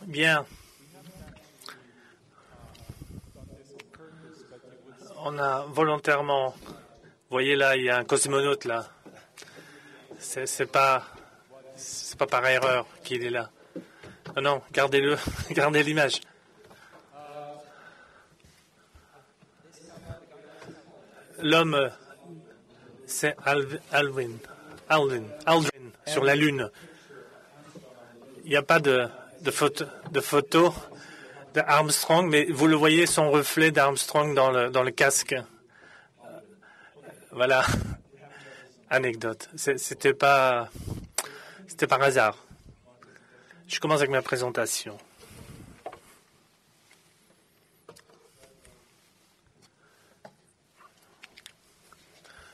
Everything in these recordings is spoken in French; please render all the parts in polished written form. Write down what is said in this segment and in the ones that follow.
Bien. On a volontairement... Vous voyez là, il y a un cosmonaute là. C'est pas par erreur qu'il est là. Non, non, gardez-le, gardez l'image. L'homme, c'est Aldrin, sur la Lune. Il n'y a pas de photo d'Armstrong, mais vous le voyez, son reflet d'Armstrong dans le casque. Voilà. Anecdote. C'était par hasard. Je commence avec ma présentation.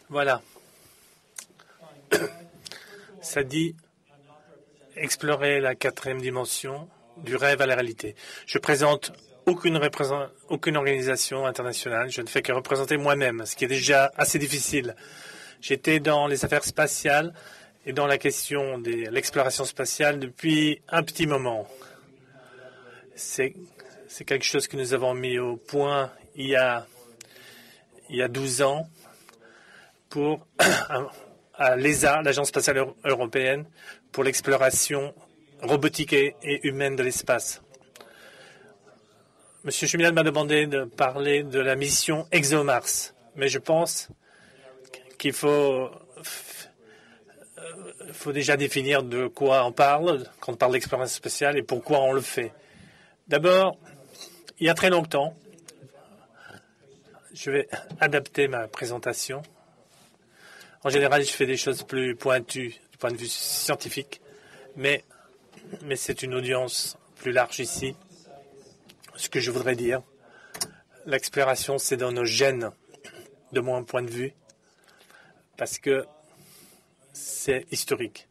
Voilà. Ça dit explorer la quatrième dimension du rêve à la réalité. Je présente aucune organisation internationale. Je ne fais que représenter moi-même, ce qui est déjà assez difficile. J'étais dans les affaires spatiales et dans la question de l'exploration spatiale depuis un petit moment. C'est quelque chose que nous avons mis au point il y a 12 ans pour à l'ESA, l'Agence spatiale européenne, pour l'exploration robotique et humaine de l'espace. Monsieur Chemillal m'a demandé de parler de la mission ExoMars, mais je pense qu'il faut déjà définir de quoi on parle quand on parle d'exploration spatiale et pourquoi on le fait. D'abord, il y a très longtemps, je vais adapter ma présentation. En général, je fais des choses plus pointues du point de vue scientifique, mais c'est une audience plus large ici. Ce que je voudrais dire, l'exploration, c'est dans nos gènes, de mon point de vue, parce que c'est historique.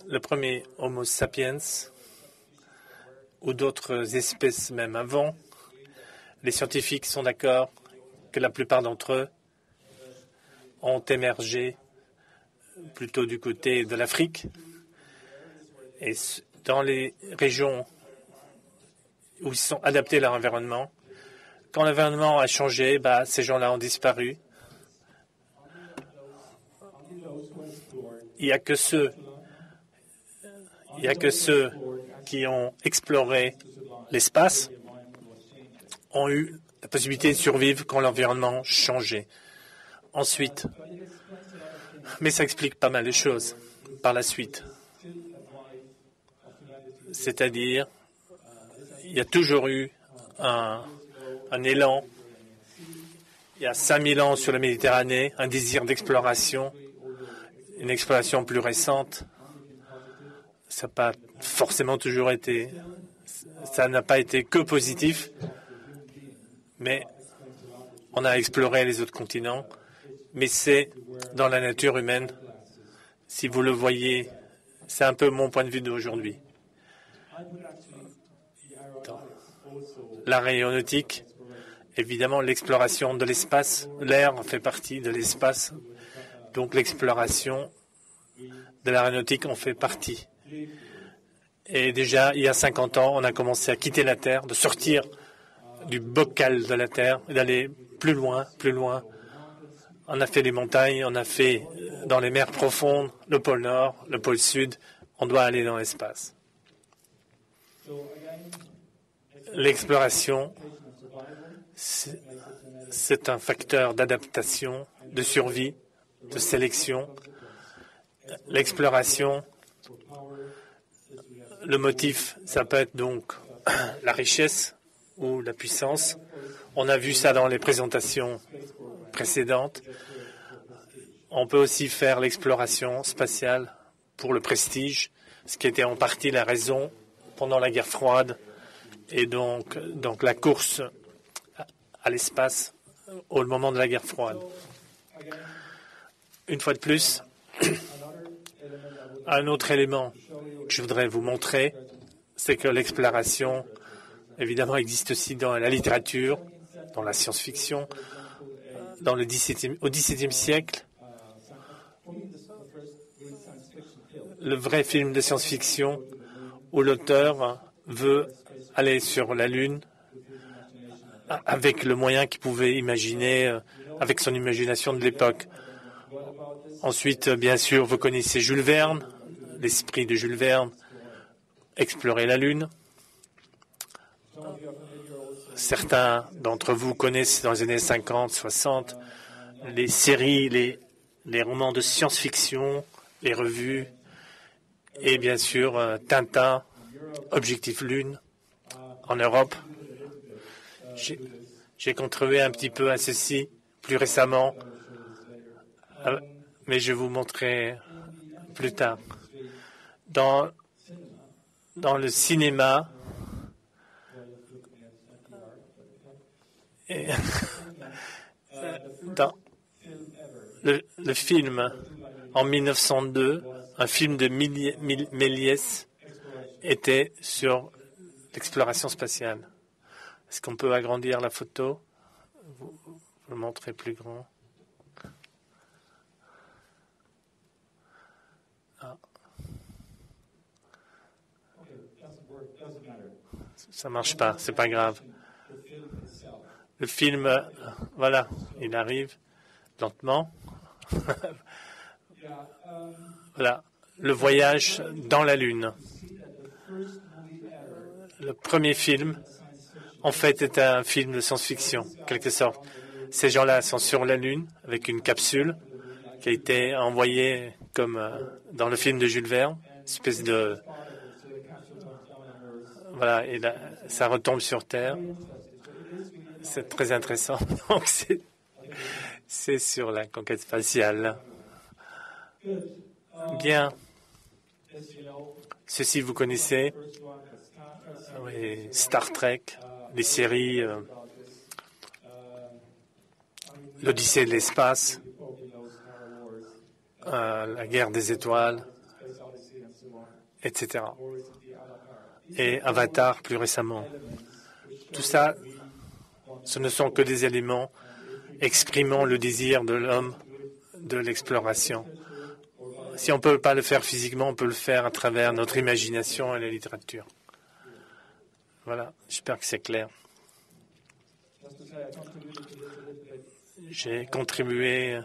Le premier Homo sapiens, ou d'autres espèces même avant, les scientifiques sont d'accord que la plupart d'entre eux ont émergé plutôt du côté de l'Afrique et dans les régions où ils sont adaptés à leur environnement. Quand l'environnement a changé, ces gens-là ont disparu. Il n'y a que ceux qui ont exploré l'espace ont eu la possibilité de survivre quand l'environnement changeait. Ensuite, mais ça explique pas mal de choses par la suite. C'est-à-dire, il y a toujours eu un élan, il y a 5000 ans sur la Méditerranée, un désir d'exploration, une exploration plus récente. Ça n'a pas forcément toujours été, ça n'a pas été que positif, mais on a exploré les autres continents, mais c'est dans la nature humaine. Si vous le voyez, c'est un peu mon point de vue d'aujourd'hui. L'aéronautique, évidemment, l'exploration de l'espace, l'air fait partie de l'espace, donc l'exploration de l'aéronautique en fait partie. Et déjà, il y a 50 ans, on a commencé à quitter la Terre, de sortir du bocal de la Terre et d'aller plus loin, plus loin. On a fait des montagnes, on a fait dans les mers profondes, le pôle Nord, le pôle Sud. On doit aller dans l'espace. L'exploration, c'est un facteur d'adaptation, de survie, de sélection. L'exploration, le motif, ça peut être donc la richesse ou la puissance. On a vu ça dans les présentations précédentes. On peut aussi faire l'exploration spatiale pour le prestige, ce qui était en partie la raison pendant la guerre froide et donc la course à l'espace au moment de la guerre froide. Une fois de plus, un autre élément que je voudrais vous montrer, c'est que l'exploration, évidemment, existe aussi dans la littérature, dans la science-fiction, au XVIIe siècle. Le vrai film de science-fiction où l'auteur veut aller sur la Lune avec le moyen qu'il pouvait imaginer, avec son imagination de l'époque. Ensuite, bien sûr, vous connaissez Jules Verne, l'esprit de Jules Verne, explorer la Lune. Certains d'entre vous connaissent dans les années 50, 60, les séries, les romans de science-fiction, les revues, et bien sûr Tintin, Objectif Lune, en Europe. J'ai contribué un petit peu à ceci plus récemment, mais je vous montrerai plus tard. Dans le cinéma, dans le film en 1902, un film de Méliès était sur l'exploration spatiale. Est-ce qu'on peut agrandir la photo? Vous le montrez plus grand. Ah. Ça marche pas, c'est pas grave. Le film, voilà, il arrive lentement. Voilà, le voyage dans la Lune. Le premier film, en fait, est un film de science-fiction, en quelque sorte. Ces gens-là sont sur la Lune avec une capsule qui a été envoyée comme dans le film de Jules Verne, une espèce de... Voilà, et là, ça retombe sur Terre. C'est très intéressant. Donc, c'est sur la conquête spatiale. Bien. Ceci, vous connaissez. Oui, Star Trek, les séries, l'Odyssée de l'espace, la guerre des étoiles, etc. Et Avatar plus récemment. Tout ça, ce ne sont que des éléments exprimant le désir de l'homme de l'exploration. Si on ne peut pas le faire physiquement, on peut le faire à travers notre imagination et la littérature. Voilà, j'espère que c'est clair. J'ai contribué,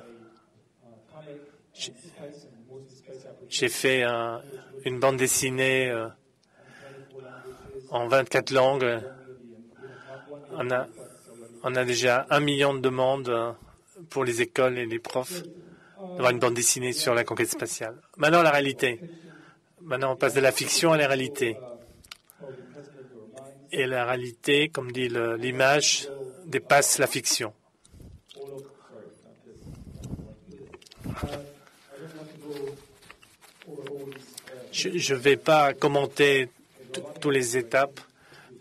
j'ai fait une bande dessinée en 24 langues. On a déjà 1 million de demandes pour les écoles et les profs d'avoir une bande dessinée sur la conquête spatiale. Maintenant, la réalité. Maintenant, on passe de la fiction à la réalité. Et la réalité, comme dit l'image, dépasse la fiction. Je ne vais pas commenter toutes les étapes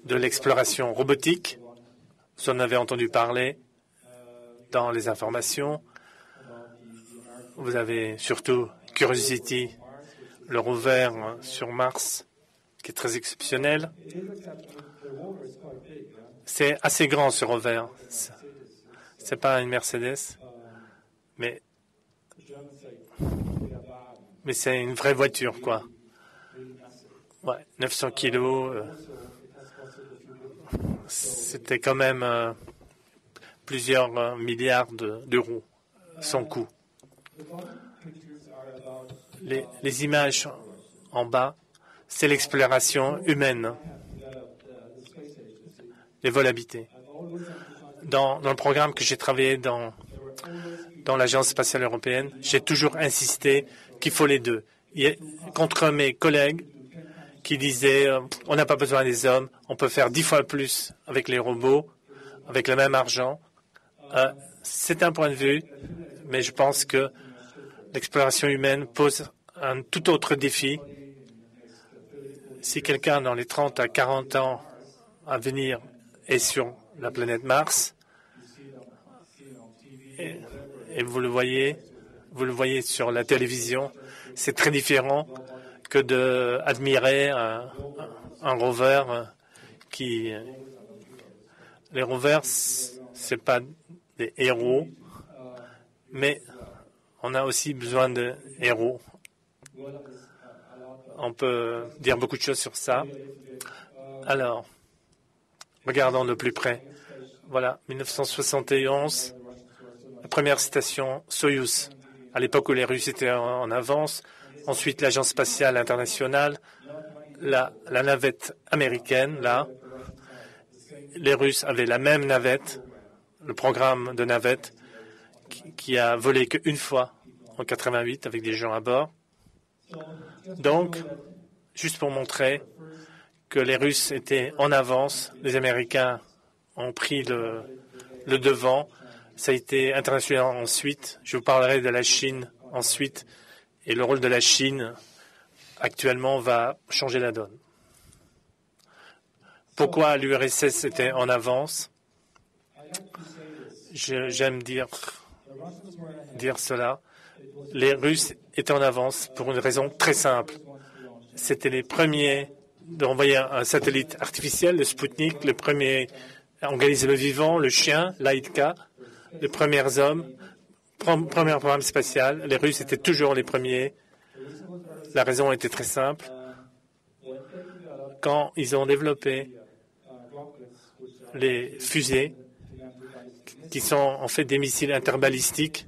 de l'exploration robotique. Vous en avez entendu parler dans les informations. Vous avez surtout Curiosity, le rover sur Mars, qui est très exceptionnel. C'est assez grand, ce rover. C'est pas une Mercedes, mais c'est une vraie voiture, quoi. Ouais, 900 kilos. C'était quand même plusieurs milliards d'euros, son coût. Les images en bas, c'est l'exploration humaine, les vols habités. Dans le programme que j'ai travaillé dans l'Agence spatiale européenne, j'ai toujours insisté qu'il faut les deux. Contre mes collègues qui disaient on n'a pas besoin des hommes, on peut faire 10 fois plus avec les robots, avec le même argent. C'est un point de vue, mais je pense que l'exploration humaine pose un tout autre défi. Si quelqu'un dans les 30 à 40 ans à venir est sur la planète Mars, et vous le voyez sur la télévision, c'est très différent que d'admirer un rover qui... Les rovers, c'est pas des héros, mais on a aussi besoin de héros. On peut dire beaucoup de choses sur ça. Alors, regardons de plus près. Voilà, 1971, la première station Soyouz, à l'époque où les Russes étaient en avance. Ensuite, l'Agence spatiale internationale, la navette américaine, là. Les Russes avaient la même navette, le programme de navette, qui a volé qu'une fois en 88 avec des gens à bord. Donc, juste pour montrer que les Russes étaient en avance, les Américains ont pris le devant. Ça a été international ensuite. Je vous parlerai de la Chine ensuite. Et le rôle de la Chine, actuellement, va changer la donne. Pourquoi l'URSS était en avance? J'aime dire cela. Les Russes étaient en avance pour une raison très simple. C'était les premiers d'envoyer un satellite artificiel, le Sputnik, le premier organisme vivant, le chien, l'Aïtka, les premiers hommes, premier programme spatial. Les Russes étaient toujours les premiers. La raison était très simple. Quand ils ont développé les fusées, qui sont en fait des missiles interbalistiques,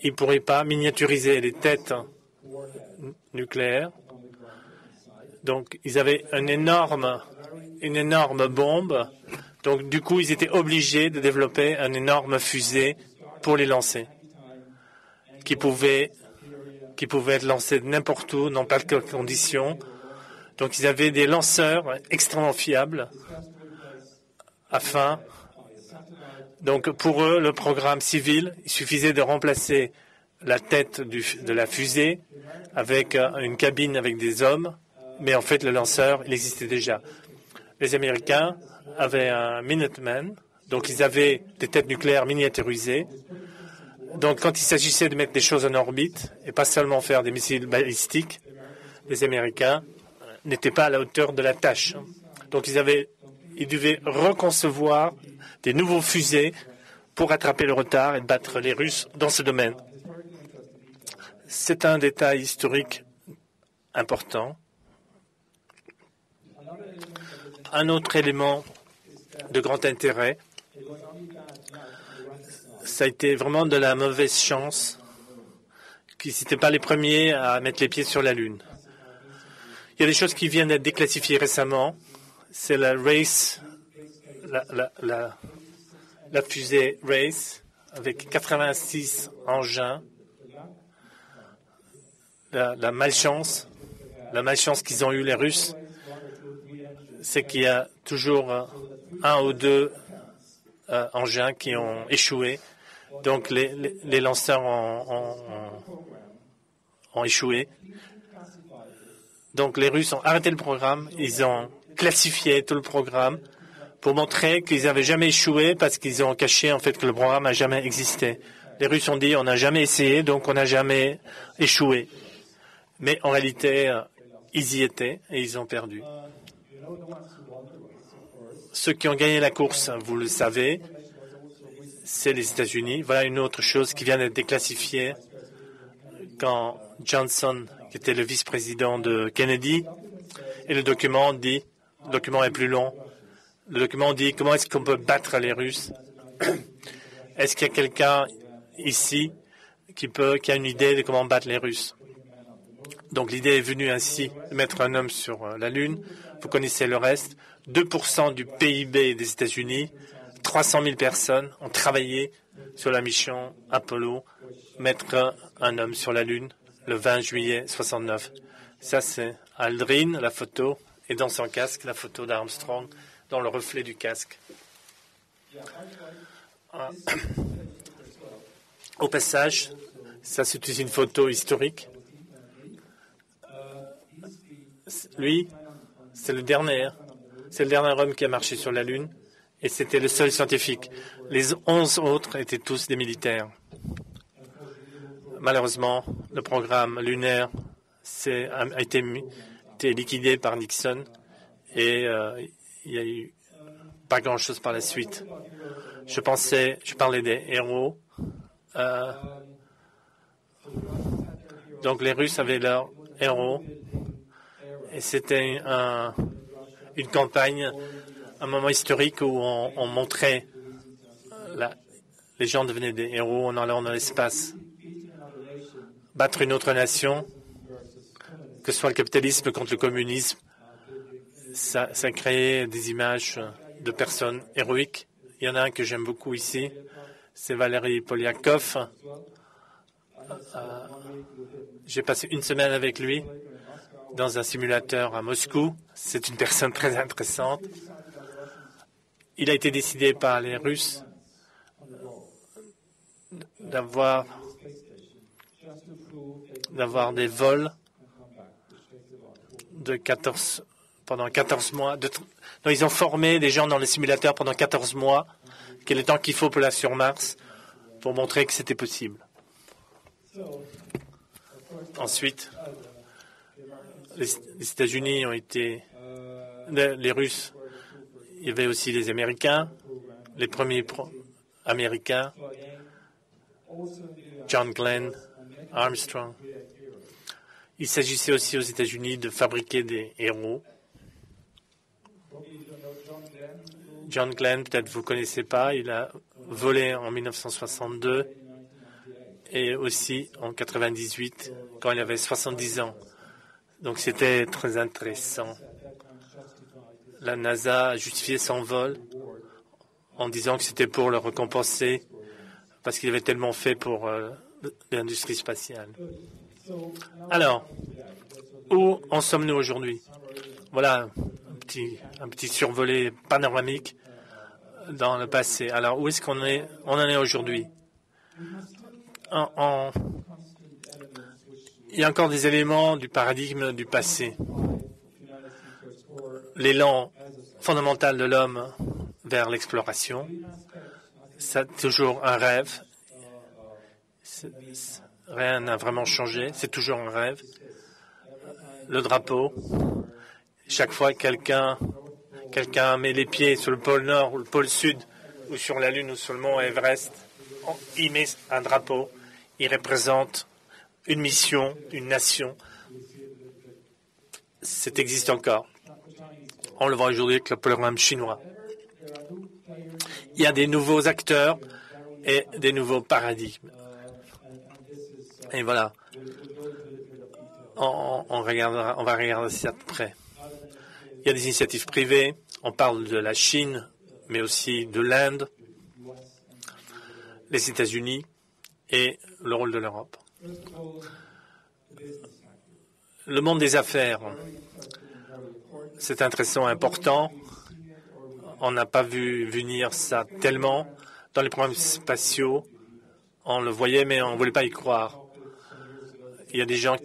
ils ne pourraient pas miniaturiser les têtes nucléaires. Donc, ils avaient une énorme bombe. Donc, du coup, ils étaient obligés de développer une énorme fusée pour les lancer, qui pouvait être lancée n'importe où, dans pas de conditions. Donc, ils avaient des lanceurs extrêmement fiables Donc, pour eux, le programme civil, il suffisait de remplacer la tête de la fusée avec une cabine avec des hommes, mais en fait, le lanceur, il existait déjà. Les Américains avaient un Minuteman, donc ils avaient des têtes nucléaires miniaturisées. Donc, quand il s'agissait de mettre des choses en orbite, et pas seulement faire des missiles balistiques, les Américains n'étaient pas à la hauteur de la tâche. Donc, ils devaient reconcevoir des nouveaux fusées pour rattraper le retard et battre les Russes dans ce domaine. C'est un détail historique important. Un autre élément de grand intérêt, ça a été vraiment de la mauvaise chance qu'ils n'étaient pas les premiers à mettre les pieds sur la Lune. Il y a des choses qui viennent d'être déclassifiées récemment. C'est la Race, la fusée Race, avec 86 engins. La malchance qu'ils ont eu les Russes, c'est qu'il y a toujours un ou deux engins qui ont échoué. Donc les lanceurs ont échoué. Donc les Russes ont arrêté le programme, ils ont classifié tout le programme pour montrer qu'ils n'avaient jamais échoué parce qu'ils ont caché en fait que le programme n'a jamais existé. Les Russes ont dit on n'a jamais essayé, donc on n'a jamais échoué. Mais en réalité, ils y étaient et ils ont perdu. Ceux qui ont gagné la course, vous le savez, c'est les États-Unis. Voilà une autre chose qui vient d'être déclassifiée quand Johnson, qui était le vice-président de Kennedy, et le document est plus long, le document dit comment est-ce qu'on peut battre les Russes. Est-ce qu'il y a quelqu'un ici qui a une idée de comment battre les Russes? Donc l'idée est venue ainsi de mettre un homme sur la Lune. Vous connaissez le reste. 2% du PIB des États-Unis, 300 000 personnes ont travaillé sur la mission Apollo, mettre un homme sur la Lune le 20 juillet 69. Ça, c'est Aldrin, la photo, et dans son casque, la photo d'Armstrong, dans le reflet du casque. Au passage, ça, c'est une photo historique. Lui, c'est le dernier homme qui a marché sur la Lune et c'était le seul scientifique. Les 11 autres étaient tous des militaires. Malheureusement, le programme lunaire a été liquidé par Nixon et il n'y a eu pas grand-chose par la suite. Je parlais des héros. Donc les Russes avaient leur héros. Et c'était une campagne, un moment historique où on montrait les gens devenaient des héros en allant dans l'espace. Battre une autre nation, que ce soit le capitalisme contre le communisme, ça crée des images de personnes héroïques. Il y en a un que j'aime beaucoup ici, c'est Valéry Polyakov. J'ai passé une semaine avec lui dans un simulateur à Moscou. C'est une personne très intéressante. Il a été décidé par les Russes d'avoir des vols pendant 14 mois. Ils ont formé des gens dans les simulateurs pendant 14 mois, quel est le temps qu'il faut pour aller sur Mars, pour montrer que c'était possible. Ensuite, les États-Unis ont été... Les Russes, il y avait aussi les Américains, les premiers Américains, John Glenn, Armstrong. Il s'agissait aussi aux États-Unis de fabriquer des héros. John Glenn, peut-être vous ne connaissez pas, il a volé en 1962 et aussi en 1998 quand il avait 70 ans. Donc c'était très intéressant. La NASA a justifié son vol en disant que c'était pour le récompenser parce qu'il avait tellement fait pour l'industrie spatiale. Alors, où en sommes-nous aujourd'hui? Voilà un petit survolé panoramique dans le passé. Alors, où est-ce qu'on en est aujourd'hui? Il y a encore des éléments du paradigme du passé. L'élan fondamental de l'homme vers l'exploration, c'est toujours un rêve. Rien n'a vraiment changé, c'est toujours un rêve. Le drapeau, chaque fois que quelqu'un met les pieds sur le pôle Nord ou le pôle Sud, ou sur la Lune ou sur le mont Everest, il met un drapeau, il représente une mission, une nation. C'est existe encore. On le voit aujourd'hui avec le programme chinois. Il y a des nouveaux acteurs et des nouveaux paradigmes. Et voilà, on va regarder ça de près. Il y a des initiatives privées, on parle de la Chine, mais aussi de l'Inde, les États-Unis et le rôle de l'Europe. Le monde des affaires, c'est intéressant, important. On n'a pas vu venir ça tellement. Dans les programmes spatiaux, on le voyait, mais on ne voulait pas y croire. Il y a des gens à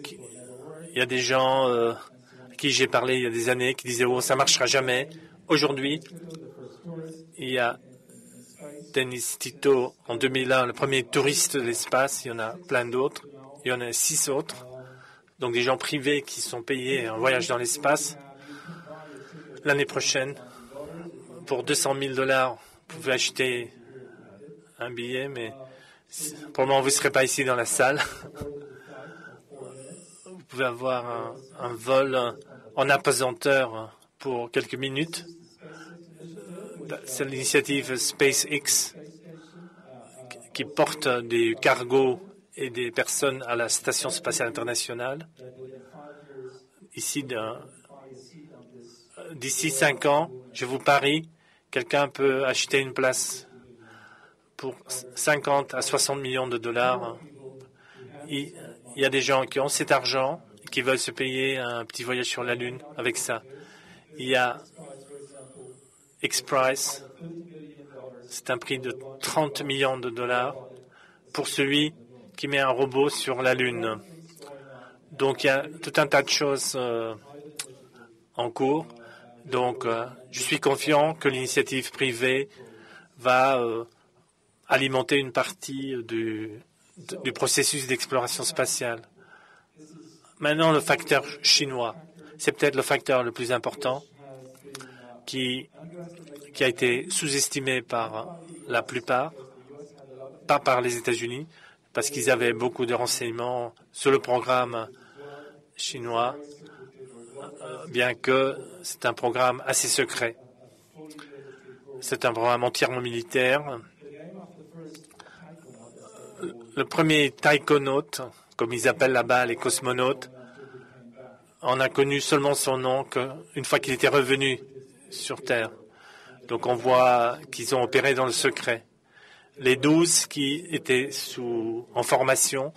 qui j'ai parlé il y a des années qui disaient « Oh, ça ne marchera jamais ». Aujourd'hui, il y a Denis Tito en 2001, le premier touriste de l'espace. Il y en a plein d'autres. Il y en a 6 autres. Donc des gens privés qui sont payés un voyage dans l'espace. L'année prochaine, pour $200 000, vous pouvez acheter un billet, mais pour le moment, vous ne serez pas ici dans la salle. Vous pouvez avoir un vol en apesanteur pour quelques minutes. C'est l'initiative SpaceX qui porte des cargos et des personnes à la Station spatiale internationale. Ici, d'ici 5 ans, je vous parie, quelqu'un peut acheter une place pour 50 à 60 millions de dollars. Il y a des gens qui ont cet argent, qui veulent se payer un petit voyage sur la Lune avec ça. Il y a X-Prize, c'est un prix de 30 millions de dollars pour celui qui met un robot sur la Lune. Donc il y a tout un tas de choses en cours. Donc je suis confiant que l'initiative privée va alimenter une partie du processus d'exploration spatiale. Maintenant, le facteur chinois, c'est peut-être le facteur le plus important qui a été sous-estimé par la plupart, pas par les États-Unis, parce qu'ils avaient beaucoup de renseignements sur le programme chinois, bien que c'est un programme assez secret. C'est un programme entièrement militaire. Le premier taïkonaute, comme ils appellent là-bas les cosmonautes, on a connu seulement son nom une fois qu'il était revenu sur Terre. Donc on voit qu'ils ont opéré dans le secret. Les 12 qui étaient en formation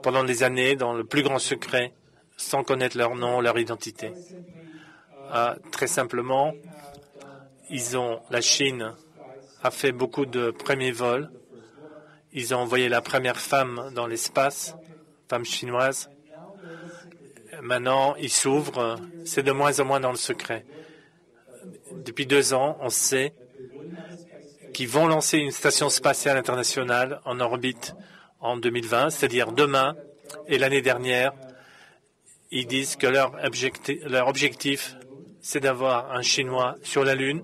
pendant des années dans le plus grand secret, sans connaître leur nom, leur identité. Très simplement, la Chine a fait beaucoup de premiers vols. Ils ont envoyé la première femme dans l'espace, femme chinoise. Maintenant, ils s'ouvrent. C'est de moins en moins dans le secret. Depuis 2 ans, on sait qu'ils vont lancer une station spatiale internationale en orbite en 2020, c'est-à-dire demain et l'année dernière. Ils disent que leur objectif, c'est d'avoir un Chinois sur la Lune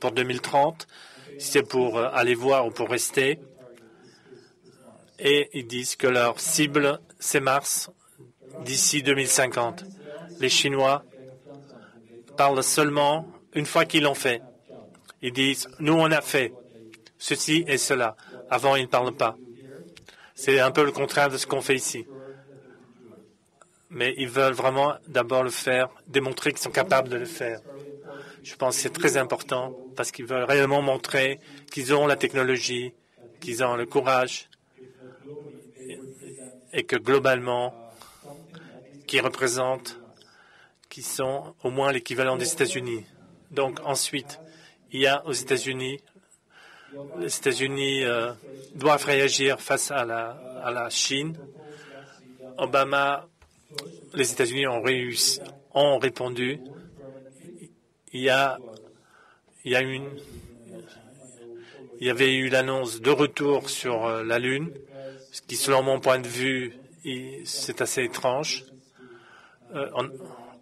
pour 2030, si c'est pour aller voir ou pour rester. Et ils disent que leur cible, c'est Mars d'ici 2050. Les Chinois parlent seulement une fois qu'ils l'ont fait. Ils disent, nous on a fait ceci et cela. Avant, ils ne parlent pas. C'est un peu le contraire de ce qu'on fait ici. Mais ils veulent vraiment d'abord le faire, démontrer qu'ils sont capables de le faire. Je pense que c'est très important parce qu'ils veulent réellement montrer qu'ils ont la technologie, qu'ils ont le courage et que globalement, qu'ils sont au moins l'équivalent des États-Unis. Donc ensuite, il y a aux États-Unis, les États-Unis doivent réagir face à la Chine. Obama, les États-Unis ont répondu. Il y avait eu l'annonce de retour sur la Lune, ce qui, selon mon point de vue, c'est assez étrange.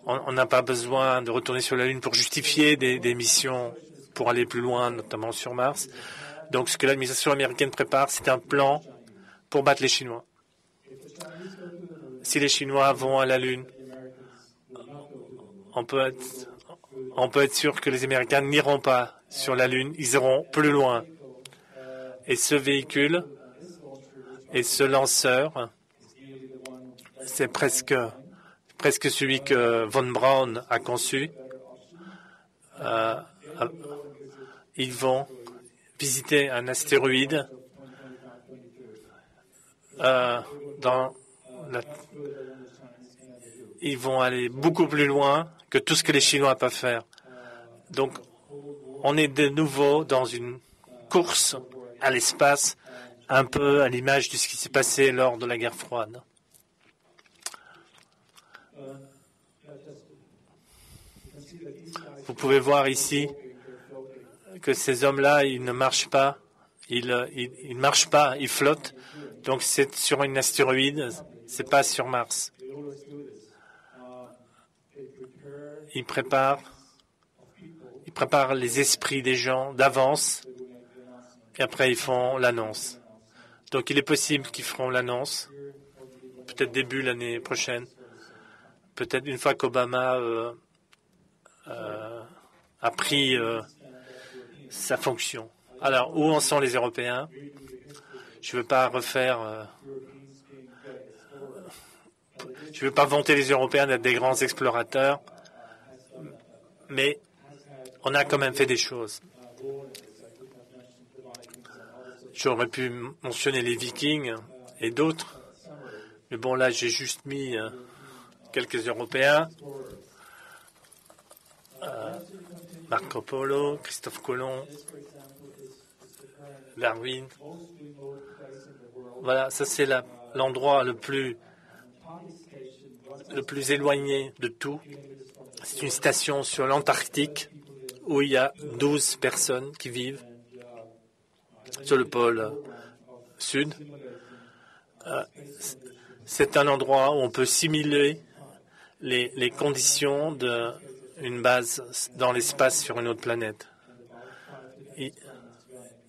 On n'a pas besoin de retourner sur la Lune pour justifier des missions pour aller plus loin, notamment sur Mars. Donc, ce que l'administration américaine prépare, c'est un plan pour battre les Chinois. Si les Chinois vont à la Lune, on peut être sûr que les Américains n'iront pas sur la Lune, ils iront plus loin. Et ce véhicule et ce lanceur, c'est presque celui que Von Braun a conçu. Ils vont visiter un astéroïde ils vont aller beaucoup plus loin que tout ce que les Chinois peuvent faire. Donc, on est de nouveau dans une course à l'espace, un peu à l'image de ce qui s'est passé lors de la guerre froide. Vous pouvez voir ici que ces hommes-là, ils ne marchent pas, ils marchent pas, ils flottent. Donc c'est sur un astéroïde, c'est pas sur Mars. Ils préparent les esprits des gens d'avance et après ils font l'annonce. Donc il est possible qu'ils feront l'annonce, peut-être début l'année prochaine, peut-être une fois qu'Obama a pris sa fonction. Alors, où en sont les Européens? Je ne veux pas je ne veux pas vanter les Européens d'être des grands explorateurs, mais on a quand même fait des choses. J'aurais pu mentionner les Vikings et d'autres, mais bon, là, j'ai juste mis quelques Européens. Marco Polo, Christophe Colomb, Darwin. Voilà, ça c'est l'endroit le plus éloigné de tout. C'est une station sur l'Antarctique où il y a 12 personnes qui vivent sur le pôle sud. C'est un endroit où on peut simuler les conditions d'une base dans l'espace sur une autre planète. Il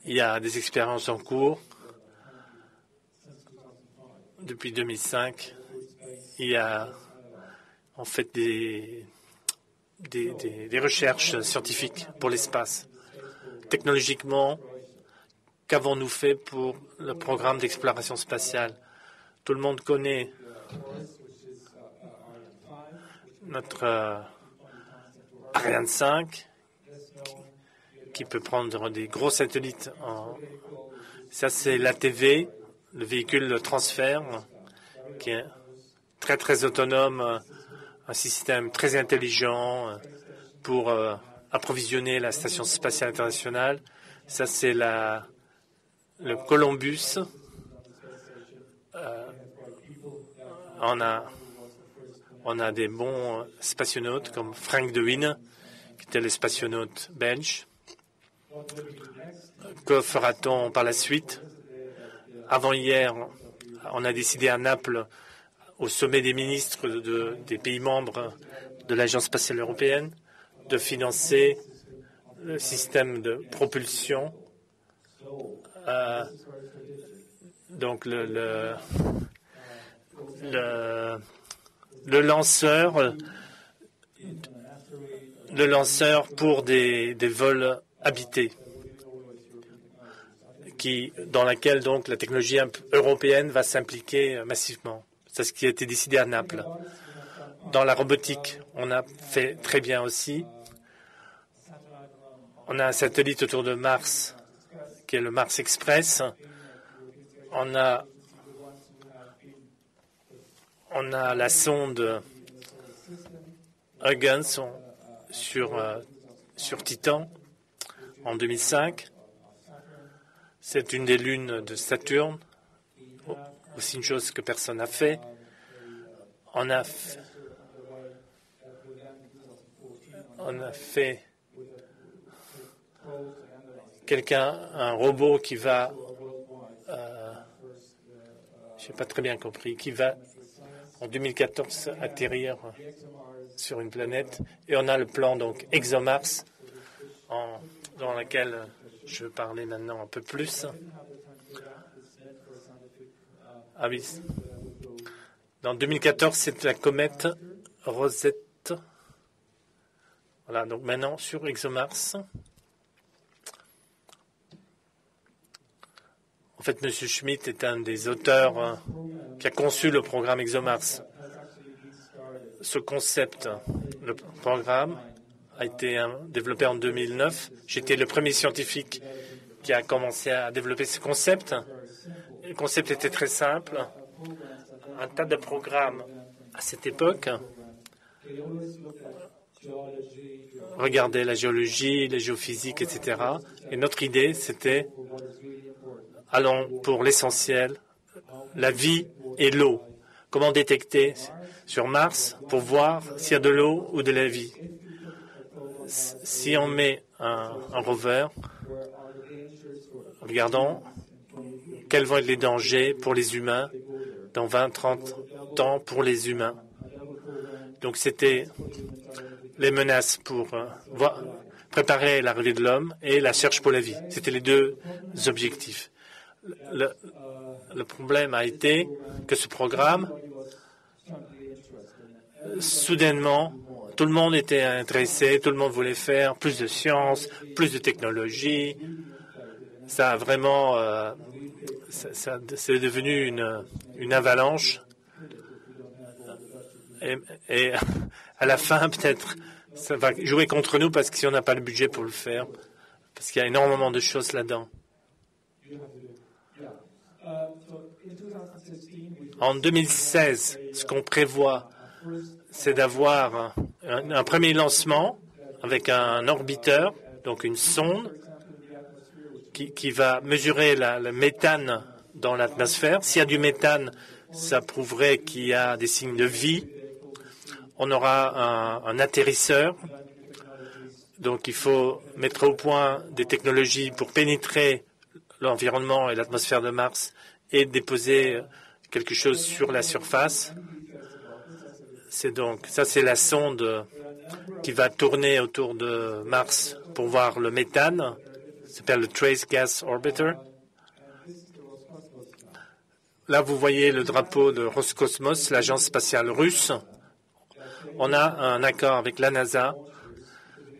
y a des expériences en cours. Depuis 2005, il y a en fait des recherches scientifiques pour l'espace. Technologiquement, qu'avons-nous fait pour le programme d'exploration spatiale? Tout le monde connaît notre Ariane 5 qui peut prendre des gros satellites. Ça, c'est l'ATV, le véhicule de transfert, qui est très, très autonome, un système très intelligent pour approvisionner la Station spatiale internationale. Ça, c'est le Columbus. On a des bons spationautes comme Frank De Winne, qui était le spationaute belge. Que fera-t-on par la suite? Avant-hier, on a décidé à Naples, au sommet des ministres des pays membres de l'Agence spatiale européenne, de financer le système de propulsion. Donc le lanceur pour des vols habités, dans laquelle donc la technologie européenne va s'impliquer massivement. C'est ce qui a été décidé à Naples. Dans la robotique, on a fait très bien aussi. On a un satellite autour de Mars, qui est le Mars Express. On a la sonde Huygens sur Titan en 2005. C'est une des lunes de Saturne, aussi une chose que personne n'a fait. On a fait un robot qui va, je n'ai pas très bien compris, qui va en 2014 atterrir sur une planète. Et on a le plan donc ExoMars, dans lequel je vais parler maintenant un peu plus. Ah oui. Dans 2014, c'est la comète Rosette. Voilà, donc maintenant sur ExoMars. En fait, M. Schmidt est un des auteurs qui a conçu le programme ExoMars. Ce concept, le programme, a été développé en 2009. J'étais le premier scientifique qui a commencé à développer ce concept. Le concept était très simple. Un tas de programmes à cette époque regardaient la géologie, la géophysique, etc. Et notre idée, c'était allons pour l'essentiel, la vie et l'eau. Comment détecter sur Mars pour voir s'il y a de l'eau ou de la vie? Si on met un rover, regardons quels vont être les dangers pour les humains dans 20-30 ans pour les humains. Donc c'était les menaces pour préparer l'arrivée de l'homme et la recherche pour la vie. C'était les deux objectifs. Le problème a été que ce programme, soudainement, tout le monde était intéressé, tout le monde voulait faire plus de science, plus de technologie. Ça a vraiment, c'est devenu une avalanche. Et à la fin, peut-être, ça va jouer contre nous parce que si on n'a pas le budget pour le faire, parce qu'il y a énormément de choses là-dedans. En 2016, ce qu'on prévoit, c'est d'avoir un premier lancement avec un orbiteur, donc une sonde, qui va mesurer le méthane dans l'atmosphère. S'il y a du méthane, ça prouverait qu'il y a des signes de vie. On aura un atterrisseur. Donc il faut mettre au point des technologies pour pénétrer l'environnement et l'atmosphère de Mars et déposer quelque chose sur la surface. C'est la sonde qui va tourner autour de Mars pour voir le méthane. Ça s'appelle le Trace Gas Orbiter. là, vous voyez le drapeau de Roscosmos, l'agence spatiale russe. On a un accord avec la NASA.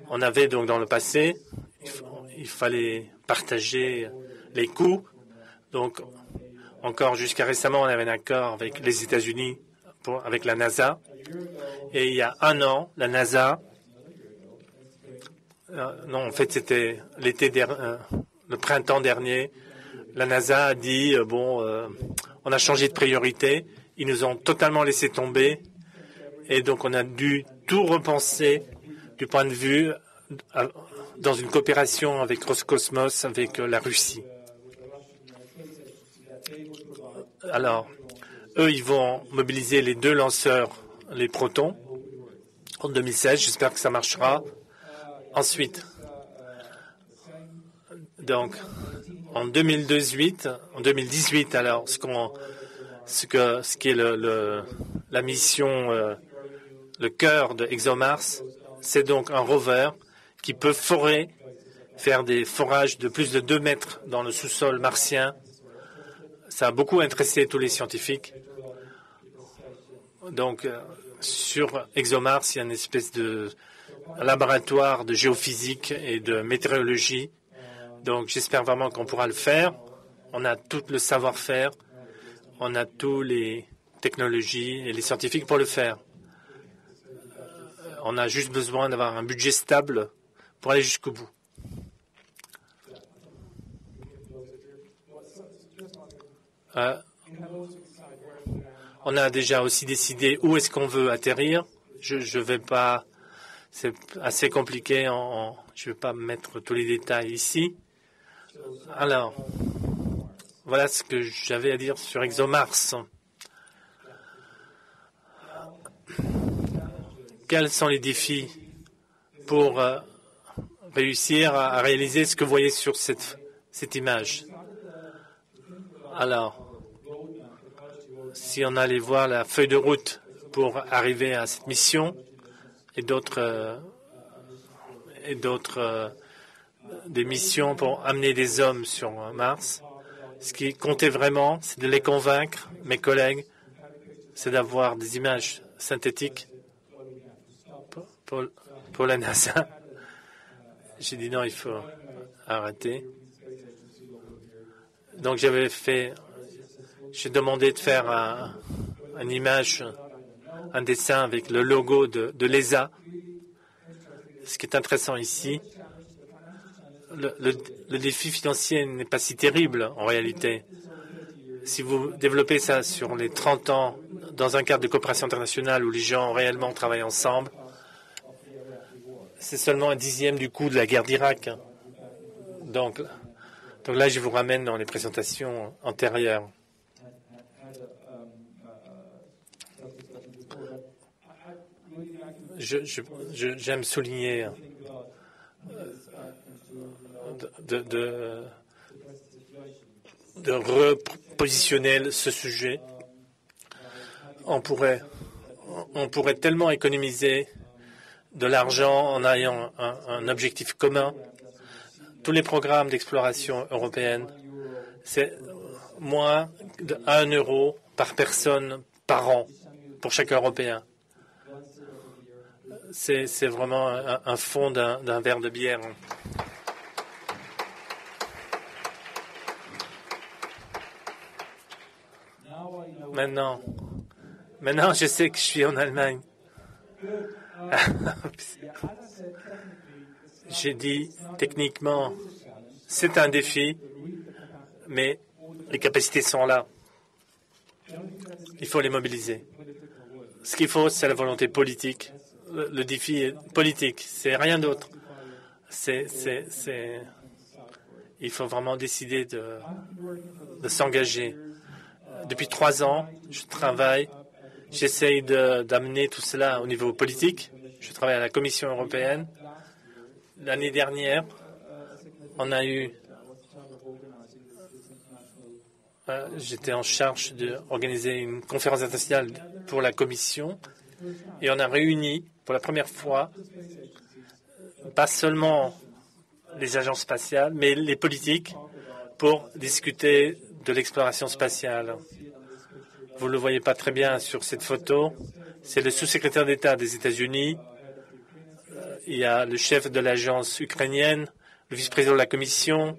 On avait donc dans le passé, il fallait partager les coûts. Donc, encore jusqu'à récemment, on avait un accord avec les États-Unis, avec la NASA. Et il y a un an, la NASA, non, en fait, c'était le printemps dernier, la NASA a dit, on a changé de priorité. Ils nous ont totalement laissé tomber. Et donc, on a dû tout repenser du point de vue dans une coopération avec Roscosmos, avec la Russie. Alors, eux, ils vont mobiliser les 2 lanceurs, les Protons, en 2016. J'espère que ça marchera. Ensuite, donc, en 2018, alors, ce qui est la mission, le cœur de ExoMars, c'est donc un rover qui peut faire des forages de plus de 2 mètres dans le sous-sol martien. Ça a beaucoup intéressé tous les scientifiques. Donc, sur ExoMars, il y a une espèce de laboratoire de géophysique et de météorologie. Donc, j'espère vraiment qu'on pourra le faire. On a tout le savoir-faire, on a toutes les technologies et les scientifiques pour le faire. On a juste besoin d'avoir un budget stable pour aller jusqu'au bout. On a déjà aussi décidé où est-ce qu'on veut atterrir. Je vais pas, c'est assez compliqué. Je ne vais pas mettre tous les détails ici. Alors, voilà ce que j'avais à dire sur ExoMars. Quels sont les défis pour réussir à réaliser ce que vous voyez sur cette image? Alors, si on allait voir la feuille de route pour arriver à cette mission et d'autres des missions pour amener des hommes sur Mars, ce qui comptait vraiment, c'est de les convaincre, mes collègues, c'est d'avoir des images synthétiques pour la NASA. J'ai dit non, il faut arrêter. Donc j'ai demandé de faire une image, un dessin avec le logo de l'ESA. Ce qui est intéressant ici, le défi financier n'est pas si terrible en réalité. Si vous développez ça sur les 30 ans dans un cadre de coopération internationale où les gens réellement travaillent ensemble, c'est seulement 1/10 du coût de la guerre d'Irak. Donc là, je vous ramène dans les présentations antérieures. J'aime souligner de repositionner ce sujet. On pourrait tellement économiser de l'argent en ayant un objectif commun. Tous les programmes d'exploration européenne, c'est moins de 1 euro par personne par an pour chaque Européen. C'est vraiment un fond d'un verre de bière. Maintenant, je sais que je suis en Allemagne. J'ai dit, techniquement, c'est un défi, mais les capacités sont là. Il faut les mobiliser. Ce qu'il faut, c'est la volonté politique. Le défi est politique, c'est rien d'autre. Il faut vraiment décider de s'engager. Depuis 3 ans, je travaille. J'essaye d'amener tout cela au niveau politique. Je travaille à la Commission européenne. L'année dernière, on a eu... J'étais en charge d'organiser une conférence internationale pour la Commission et on a réuni pour la première fois pas seulement les agences spatiales, mais les politiques pour discuter de l'exploration spatiale. Vous ne le voyez pas très bien sur cette photo. C'est le sous-secrétaire d'État des États-Unis. Il y a le chef de l'agence ukrainienne, le vice-président de la Commission,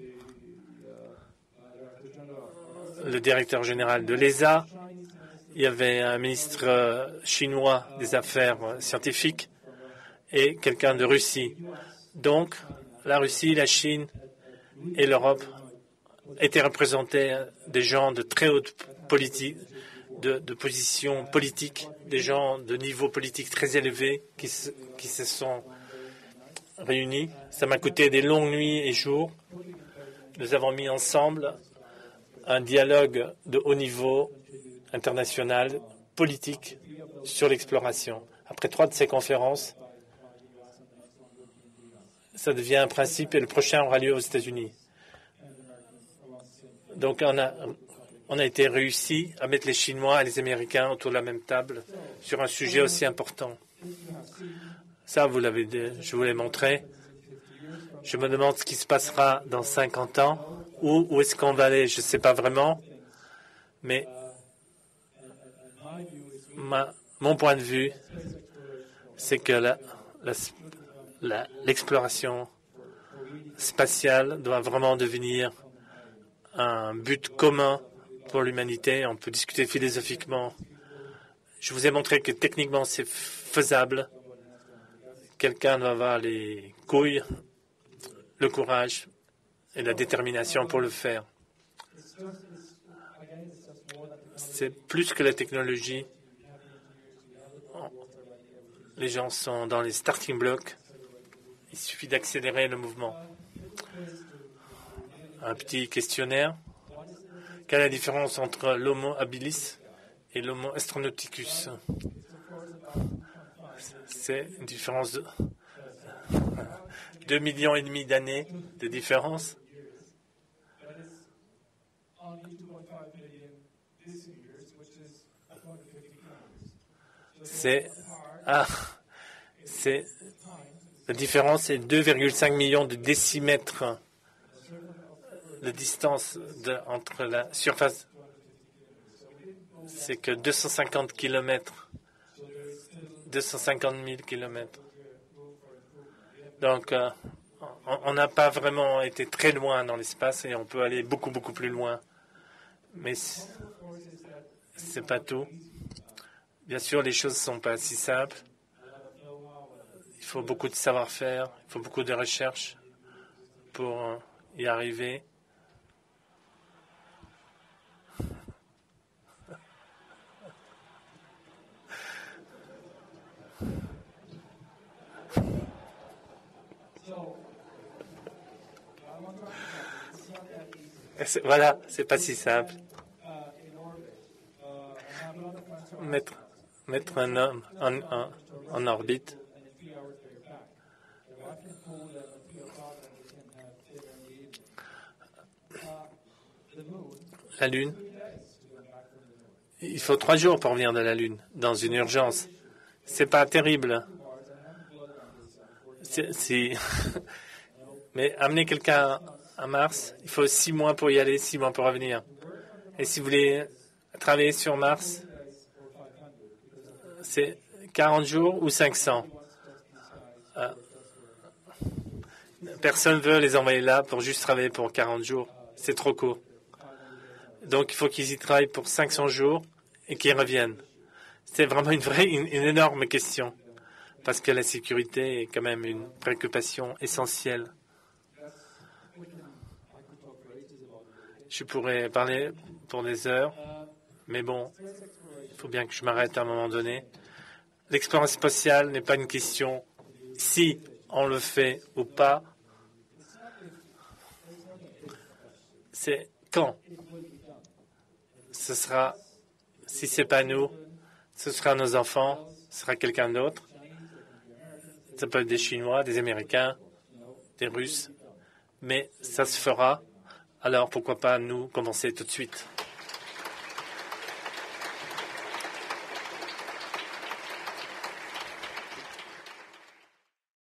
le directeur général de l'ESA. Il y avait un ministre chinois des Affaires scientifiques et quelqu'un de Russie. Donc, la Russie, la Chine et l'Europe étaient représentés des gens de très haute politique, de position politique, des gens de niveau politique très élevé qui se sont réunis. Ça m'a coûté des longues nuits et jours. Nous avons mis ensemble un dialogue de haut niveau international, politique, sur l'exploration. Après 3 de ces conférences, ça devient un principe et le prochain aura lieu aux États-Unis. Donc on a été réussi à mettre les Chinois et les Américains autour de la même table sur un sujet aussi important. Ça, je vous l'ai montré. Je me demande ce qui se passera dans 50 ans. Où est-ce qu'on va aller? Je ne sais pas vraiment. Mais mon point de vue, c'est que l'exploration spatiale doit vraiment devenir un but commun pour l'humanité. On peut discuter philosophiquement. Je vous ai montré que techniquement, c'est faisable. Quelqu'un doit avoir les couilles, le courage et la détermination pour le faire. C'est plus que la technologie. Les gens sont dans les starting blocks. Il suffit d'accélérer le mouvement. Un petit questionnaire. Quelle est la différence entre l'Homo habilis et l'Homo astronauticus? C'est une différence de 2,5 millions d'années de différence. La différence est 2,5 millions de décimètres de distance entre la surface. C'est que 250 kilomètres, 250 000 kilomètres. Donc, on n'a pas vraiment été très loin dans l'espace et on peut aller beaucoup, beaucoup plus loin. Mais c'est pas tout. Bien sûr, les choses ne sont pas si simples. Il faut beaucoup de savoir-faire, il faut beaucoup de recherche pour y arriver. Voilà, c'est pas si simple. Mettre un homme en orbite. La Lune. Il faut 3 jours pour venir de la Lune, dans une urgence. C'est pas terrible. Mais amener quelqu'un à Mars, il faut 6 mois pour y aller, 6 mois pour revenir. Et si vous voulez travailler sur Mars, c'est 40 jours ou 500. Personne ne veut les envoyer là pour juste travailler pour 40 jours. C'est trop court. Donc, il faut qu'ils y travaillent pour 500 jours et qu'ils reviennent. C'est vraiment une énorme question. Parce que la sécurité est quand même une préoccupation essentielle. Je pourrais parler pour des heures, mais bon, il faut bien que je m'arrête à un moment donné. L'expérience spatiale n'est pas une question si on le fait ou pas. C'est quand. Ce sera, si ce n'est pas nous, ce sera nos enfants, ce sera quelqu'un d'autre. Ça peut être des Chinois, des Américains, des Russes, mais ça se fera. Alors pourquoi pas nous commencer tout de suite?